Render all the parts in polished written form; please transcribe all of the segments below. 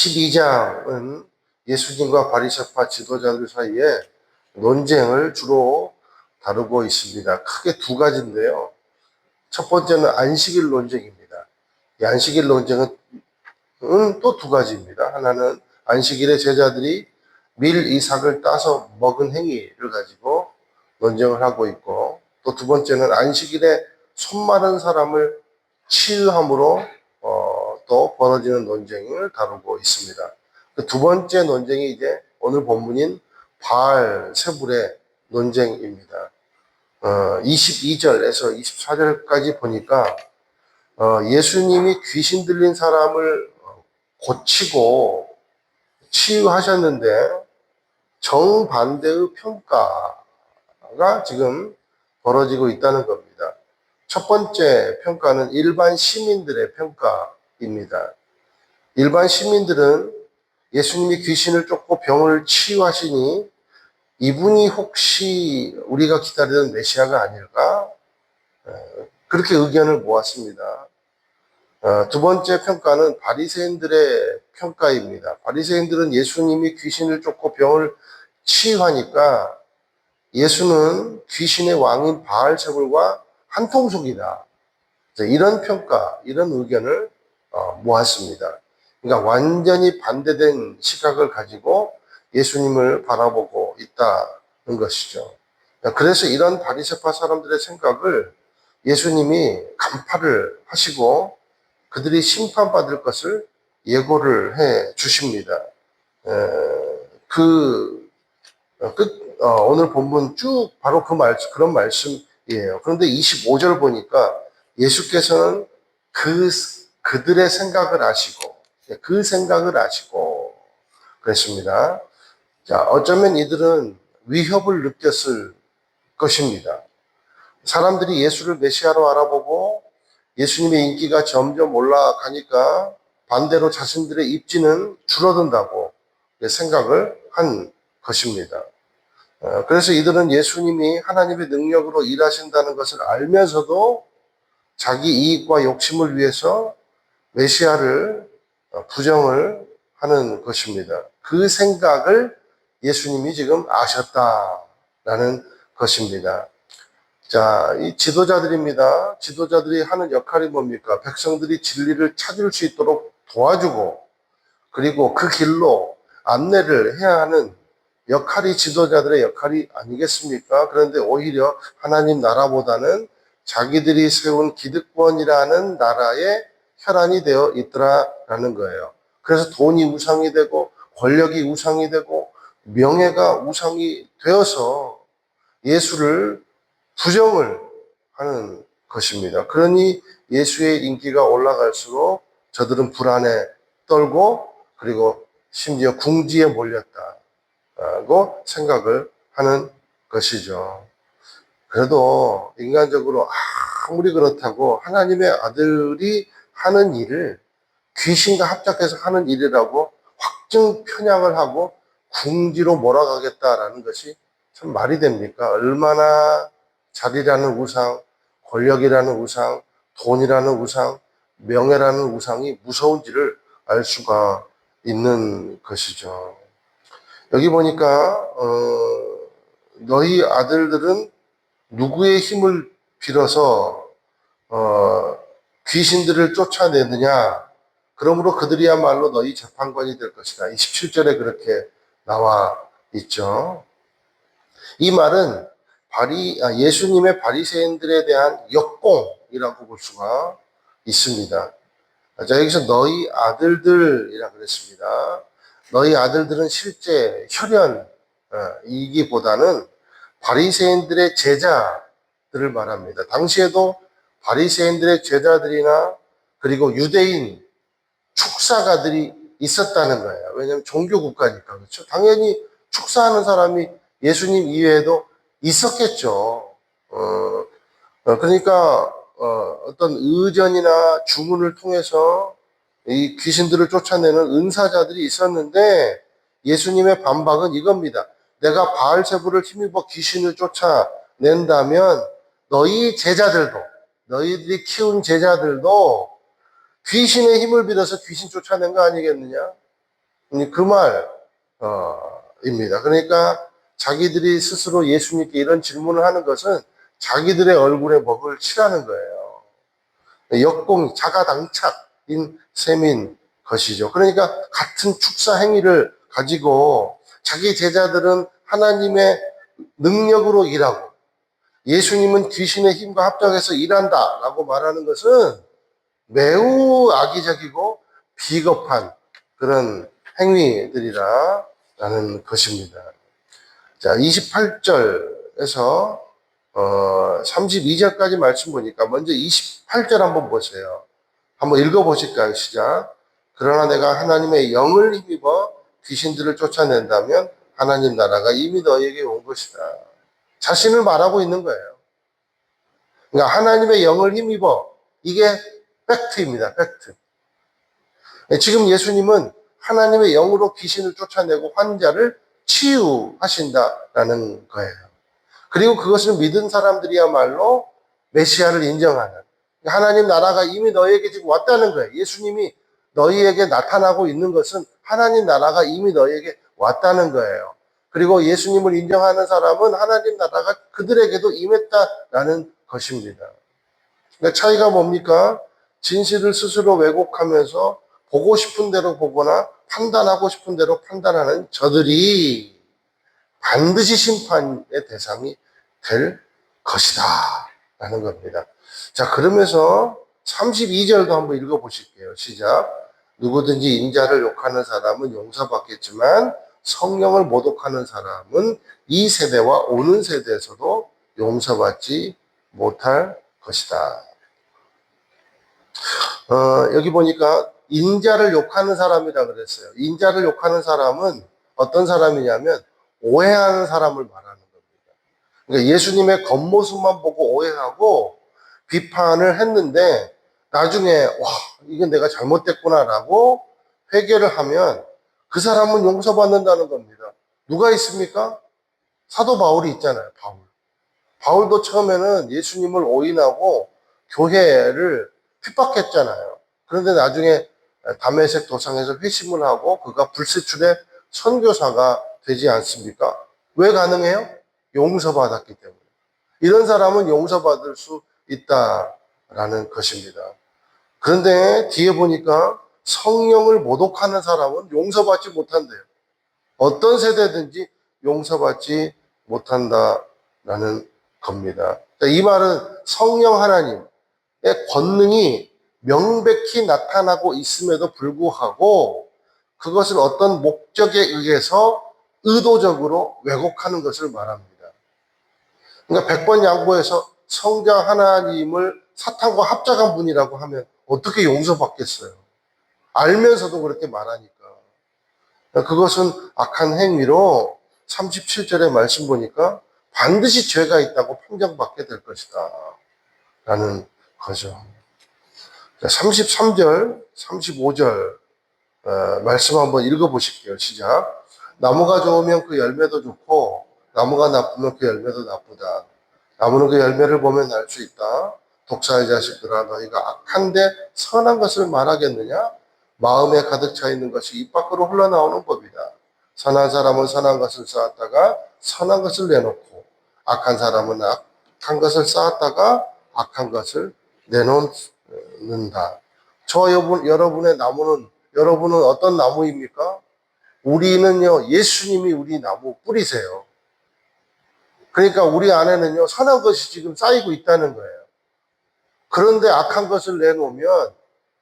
12장은 예수님과 바리새파 지도자들 사이에 논쟁을 주로 다루고 있습니다. 크게 두 가지인데요. 첫 번째는 안식일 논쟁입니다. 이 안식일 논쟁은 또 두 가지입니다. 하나는 안식일에 제자들이 밀 이삭을 따서 먹은 행위를 가지고 논쟁을 하고 있고, 또 두 번째는 안식일에 손 마른 사람을 치유함으로 또 벌어지는 논쟁을 다루고 있습니다. 그 두 번째 논쟁이 이제 오늘 본문인 바알 세불의 논쟁입니다. 22절에서 24절까지 보니까 예수님이 귀신 들린 사람을 고치고 치유하셨는데 정반대의 평가가 지금 벌어지고 있다는 겁니다. 첫 번째 평가는 일반 시민들의 평가입니다. 일반 시민들은 예수님이 귀신을 쫓고 병을 치유하시니 이분이 혹시 우리가 기다리던 메시아가 아닐까? 그렇게 의견을 모았습니다. 두 번째 평가는 바리새인들의 평가입니다. 바리새인들은 예수님이 귀신을 쫓고 병을 치유하니까 예수는 귀신의 왕인 바알세불과 한통속이다. 이런 평가, 이런 의견을 모았습니다. 그러니까 완전히 반대된 시각을 가지고 예수님을 바라보고 있다는 것이죠. 그래서 이런 바리새파 사람들의 생각을 예수님이 간파를 하시고 그들이 심판받을 것을 예고를 해 주십니다. 오늘 본문 쭉 바로 그런 말씀이에요. 그런데 25절 보니까 예수께서는 그들의 생각을 아시고, 그랬습니다. 자, 어쩌면 이들은 위협을 느꼈을 것입니다. 사람들이 예수를 메시아로 알아보고 예수님의 인기가 점점 올라가니까 반대로 자신들의 입지는 줄어든다고 생각을 한 것입니다. 그래서 이들은 예수님이 하나님의 능력으로 일하신다는 것을 알면서도 자기 이익과 욕심을 위해서 메시아를 부정을 하는 것입니다. 그 생각을 예수님이 지금 아셨다라는 것입니다. 자, 이 지도자들입니다. 지도자들이 하는 역할이 뭡니까? 백성들이 진리를 찾을 수 있도록 도와주고, 그리고 그 길로 안내를 해야 하는 역할이 지도자들의 역할이 아니겠습니까? 그런데 오히려 하나님 나라보다는 자기들이 세운 기득권이라는 나라의 혈안이 되어 있더라라는 거예요. 그래서 돈이 우상이 되고, 권력이 우상이 되고, 명예가 우상이 되어서 예수를 부정을 하는 것입니다. 그러니 예수의 인기가 올라갈수록 저들은 불안에 떨고, 그리고 심지어 궁지에 몰렸다고 생각을 하는 것이죠. 그래도 인간적으로 아무리 그렇다고 하나님의 아들이 하는 일을 귀신과 합작해서 하는 일이라고 확증 편향을 하고 궁지로 몰아가겠다라는 것이 참 말이 됩니까? 얼마나 자리라는 우상, 권력이라는 우상, 돈이라는 우상, 명예라는 우상이 무서운지를 알 수가 있는 것이죠. 여기 보니까 너희 아들들은 누구의 힘을 빌어서 귀신들을 쫓아내느냐? 그러므로 그들이야말로 너희 재판관이 될 것이다. 27절에 그렇게 나와 있죠. 이 말은 예수님의 바리새인들에 대한 역공이라고 볼 수가 있습니다. 자, 여기서 너희 아들들이라 그랬습니다. 너희 아들들은 실제 혈연이기보다는 바리새인들의 제자들을 말합니다. 당시에도 바리새인들의 제자들이나 그리고 유대인 축사가들이 있었다는 거예요. 왜냐하면 종교 국가니까. 그렇죠? 당연히 축사하는 사람이 예수님 이외에도 있었겠죠. 그러니까 어떤 의전이나 주문을 통해서 이 귀신들을 쫓아내는 은사자들이 있었는데 예수님의 반박은 이겁니다. 내가 바알세불을 힘입어 귀신을 쫓아낸다면 너희들이 키운 제자들도 귀신의 힘을 빌어서 귀신 쫓아낸 거 아니겠느냐? 그 말입니다. 그러니까 자기들이 스스로 예수님께 이런 질문을 하는 것은 자기들의 얼굴에 먹을 치라는 거예요. 역공, 자가당착인 셈인 것이죠. 그러니까 같은 축사 행위를 가지고 자기 제자들은 하나님의 능력으로 일하고 예수님은 귀신의 힘과 합작해서 일한다라고 말하는 것은 매우 악의적이고 비겁한 그런 행위들이라는 것입니다. 자, 28절에서 32절까지 말씀 보니까 먼저 28절 한번 보세요. 한번 읽어보실까요? 시작. 그러나 내가 하나님의 영을 힘입어 귀신들을 쫓아낸다면 하나님 나라가 이미 너에게 온 것이다. 자신을 말하고 있는 거예요. 그러니까 하나님의 영을 힘입어. 이게 팩트입니다. 팩트. 지금 예수님은 하나님의 영으로 귀신을 쫓아내고 환자를 치유하신다라는 거예요. 그리고 그것을 믿은 사람들이야말로 메시아를 인정하는, 하나님 나라가 이미 너희에게 지금 왔다는 거예요. 예수님이 너희에게 나타나고 있는 것은 하나님 나라가 이미 너희에게 왔다는 거예요. 그리고 예수님을 인정하는 사람은 하나님 나라가 그들에게도 임했다라는 것입니다. 그러니까 차이가 뭡니까? 진실을 스스로 왜곡하면서 보고 싶은 대로 보거나 판단하고 싶은 대로 판단하는 저들이 반드시 심판의 대상이 될 것이다 라는 겁니다. 자, 그러면서 32절도 한번 읽어보실게요. 시작. 누구든지 인자를 욕하는 사람은 용서받겠지만 성령을 모독하는 사람은 이 세대와 오는 세대에서도 용서받지 못할 것이다. 여기 보니까 인자를 욕하는 사람이라 그랬어요. 인자를 욕하는 사람은 어떤 사람이냐면 오해하는 사람을 말하는 겁니다. 그러니까 예수님의 겉모습만 보고 오해하고 비판을 했는데 나중에 와, 이건 내가 잘못됐구나라고 회개를 하면 그 사람은 용서받는다는 겁니다. 누가 있습니까? 사도 바울이 있잖아요. 바울도 처음에는 예수님을 오인하고 교회를 핍박했잖아요. 그런데 나중에 다메섹 도상에서 회심을 하고 그가 불세출의 선교사가 되지 않습니까? 왜 가능해요? 용서받았기 때문에. 이런 사람은 용서받을 수 있다라는 것입니다. 그런데 뒤에 보니까 성령을 모독하는 사람은 용서받지 못한대요. 어떤 세대든지 용서받지 못한다라는 겁니다. 이 말은 성령 하나님의 권능이 명백히 나타나고 있음에도 불구하고 그것을 어떤 목적에 의해서 의도적으로 왜곡하는 것을 말합니다. 그러니까 100번 양보해서 성자 하나님을 사탄과 합작한 분이라고 하면 어떻게 용서받겠어요? 알면서도 그렇게 말하니까. 그것은 악한 행위로 37절의 말씀 보니까 반드시 죄가 있다고 판정받게 될 것이다 라는 거죠. 33절, 35절 말씀 한번 읽어보실게요. 시작. 나무가 좋으면 그 열매도 좋고 나무가 나쁘면 그 열매도 나쁘다. 나무는 그 열매를 보면 알 수 있다. 독사의 자식들아, 너희가 악한데 선한 것을 말하겠느냐? 마음에 가득 차 있는 것이 입 밖으로 흘러나오는 법이다. 선한 사람은 선한 것을 쌓았다가 선한 것을 내놓고 악한 사람은 악한 것을 쌓았다가 악한 것을 내놓는다. 여러분의 나무는, 여러분은 어떤 나무입니까? 우리는요, 예수님이 우리 나무 뿌리세요. 그러니까 우리 안에는요, 선한 것이 지금 쌓이고 있다는 거예요. 그런데 악한 것을 내놓으면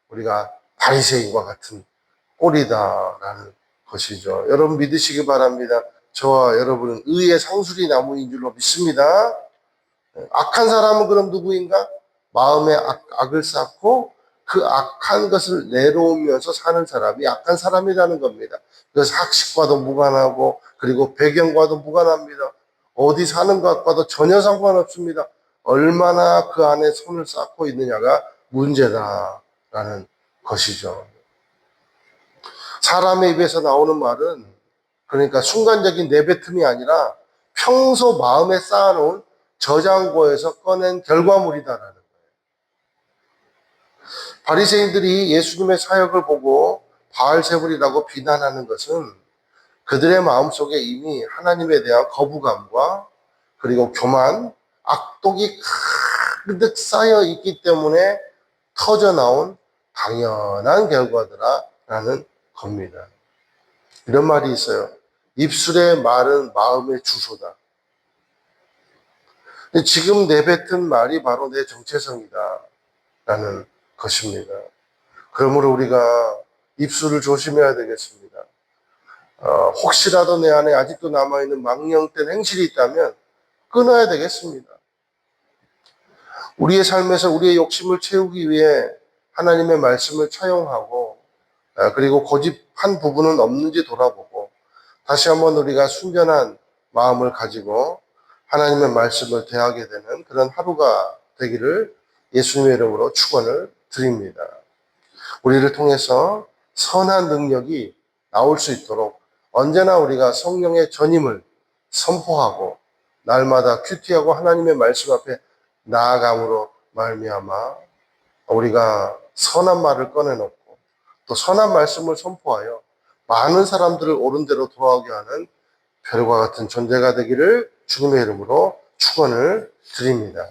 우리가 바리새인과 같은 꼴이다라는 것이죠. 여러분 믿으시기 바랍니다. 저와 여러분은 의의 상수리 나무인 줄로 믿습니다. 악한 사람은 그럼 누구인가? 마음에 악을 쌓고 그 악한 것을 내려오면서 사는 사람이 악한 사람이라는 겁니다. 그래서 학식과도 무관하고 그리고 배경과도 무관합니다. 어디 사는 것과도 전혀 상관없습니다. 얼마나 그 안에 손을 쌓고 있느냐가 문제다라는 것이죠. 사람의 입에서 나오는 말은 그러니까 순간적인 내뱉음이 아니라 평소 마음에 쌓아놓은 저장고에서 꺼낸 결과물이다라는 거예요. 바리새인들이 예수님의 사역을 보고 바알세불이라고 비난하는 것은 그들의 마음속에 이미 하나님에 대한 거부감과 그리고 교만, 악독이 가득 쌓여 있기 때문에 터져나온 당연한 결과더라라는 겁니다. 이런 말이 있어요. 입술의 말은 마음의 주소다. 지금 내뱉은 말이 바로 내 정체성이다 라는 것입니다. 그러므로 우리가 입술을 조심해야 되겠습니다. 혹시라도 내 안에 아직도 남아있는 망령된 행실이 있다면 끊어야 되겠습니다. 우리의 삶에서 우리의 욕심을 채우기 위해 하나님의 말씀을 차용하고 그리고 고집한 부분은 없는지 돌아보고 다시 한번 우리가 순전한 마음을 가지고 하나님의 말씀을 대하게 되는 그런 하루가 되기를 예수님의 이름으로 축원을 드립니다. 우리를 통해서 선한 능력이 나올 수 있도록 언제나 우리가 성령의 전임을 선포하고 날마다 큐티하고 하나님의 말씀 앞에 나아감으로 말미암아 우리가 선한 말을 꺼내놓고 또 선한 말씀을 선포하여 많은 사람들을 옳은 대로 돌아오게 하는 별과 같은 존재가 되기를 주님의 이름으로 축원을 드립니다.